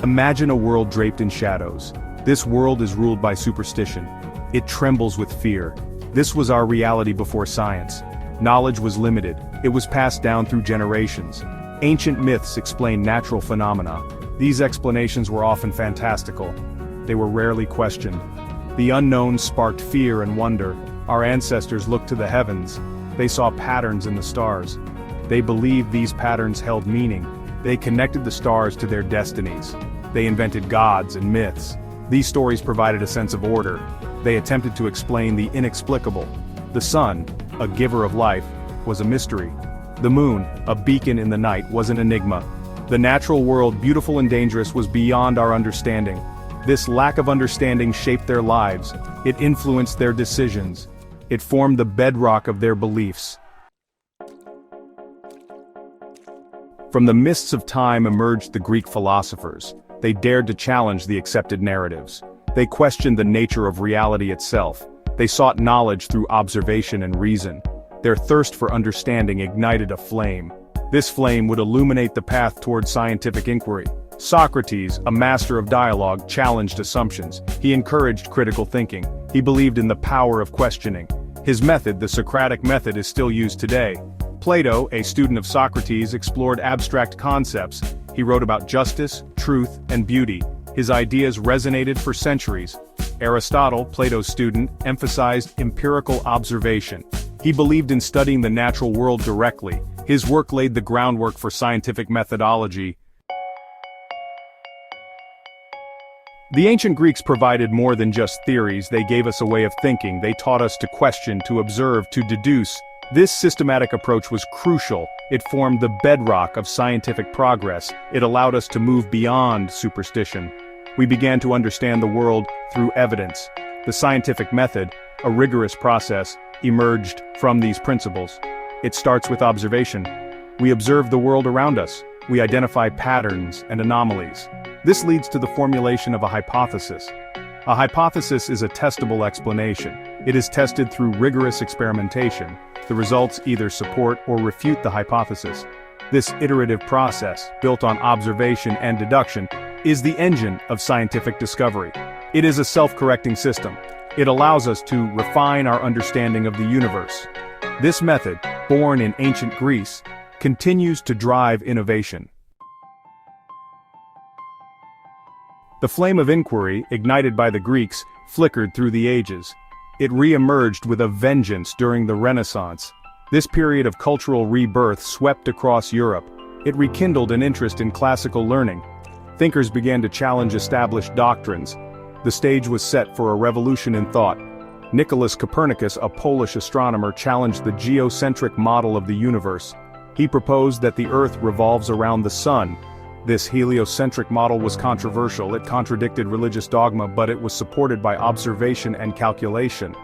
Imagine a world draped in shadows. This world is ruled by superstition. It trembles with fear. This was our reality before science. Knowledge was limited. It was passed down through generations. Ancient myths explained natural phenomena. These explanations were often fantastical. They were rarely questioned. The unknown sparked fear and wonder. Our ancestors looked to the heavens. They saw patterns in the stars. They believed these patterns held meaning. They connected the stars to their destinies. They invented gods and myths. These stories provided a sense of order. They attempted to explain the inexplicable. The sun, a giver of life, was a mystery. The moon, a beacon in the night, was an enigma. The natural world, beautiful and dangerous, was beyond our understanding. This lack of understanding shaped their lives. It influenced their decisions. It formed the bedrock of their beliefs. From the mists of time emerged the Greek philosophers. They dared to challenge the accepted narratives. They questioned the nature of reality itself. They sought knowledge through observation and reason. Their thirst for understanding ignited a flame. This flame would illuminate the path toward scientific inquiry. Socrates, a master of dialogue, challenged assumptions. He encouraged critical thinking. He believed in the power of questioning. His method, the Socratic method, is still used today. Plato, a student of Socrates, explored abstract concepts. He wrote about justice, truth, and beauty. His ideas resonated for centuries. Aristotle, Plato's student, emphasized empirical observation. He believed in studying the natural world directly. His work laid the groundwork for scientific methodology. The ancient Greeks provided more than just theories. They gave us a way of thinking. They taught us to question, to observe, to deduce. This systematic approach was crucial. It formed the bedrock of scientific progress. It allowed us to move beyond superstition. We began to understand the world through evidence. The scientific method, a rigorous process, emerged from these principles. It starts with observation. We observe the world around us. We identify patterns and anomalies. This leads to the formulation of a hypothesis. A hypothesis is a testable explanation. It is tested through rigorous experimentation. The results either support or refute the hypothesis. This iterative process, built on observation and deduction, is the engine of scientific discovery. It is a self-correcting system. It allows us to refine our understanding of the universe. This method, born in ancient Greece, continues to drive innovation. The flame of inquiry, ignited by the Greeks, flickered through the ages. It re-emerged with a vengeance during the Renaissance. This period of cultural rebirth swept across Europe. It rekindled an interest in classical learning. Thinkers began to challenge established doctrines. The stage was set for a revolution in thought. Nicholas Copernicus, a Polish astronomer, challenged the geocentric model of the universe. He proposed that the Earth revolves around the Sun. This heliocentric model was controversial. It contradicted religious dogma, but it was supported by observation and calculation.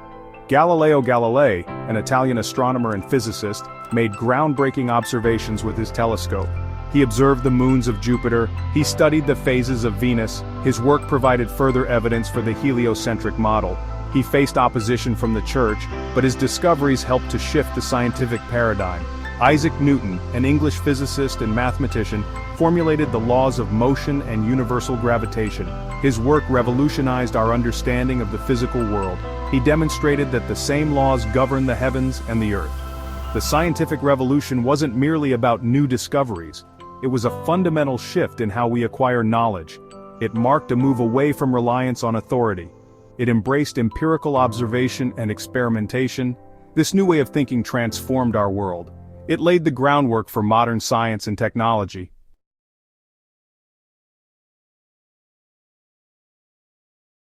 Galileo Galilei, an Italian astronomer and physicist, made groundbreaking observations with his telescope. He observed the moons of Jupiter. He studied the phases of Venus. His work provided further evidence for the heliocentric model. He faced opposition from the church, but his discoveries helped to shift the scientific paradigm. Isaac Newton, an English physicist and mathematician, formulated the laws of motion and universal gravitation. His work revolutionized our understanding of the physical world. He demonstrated that the same laws govern the heavens and the earth. The scientific revolution wasn't merely about new discoveries. It was a fundamental shift in how we acquire knowledge. It marked a move away from reliance on authority. It embraced empirical observation and experimentation. This new way of thinking transformed our world. It laid the groundwork for modern science and technology.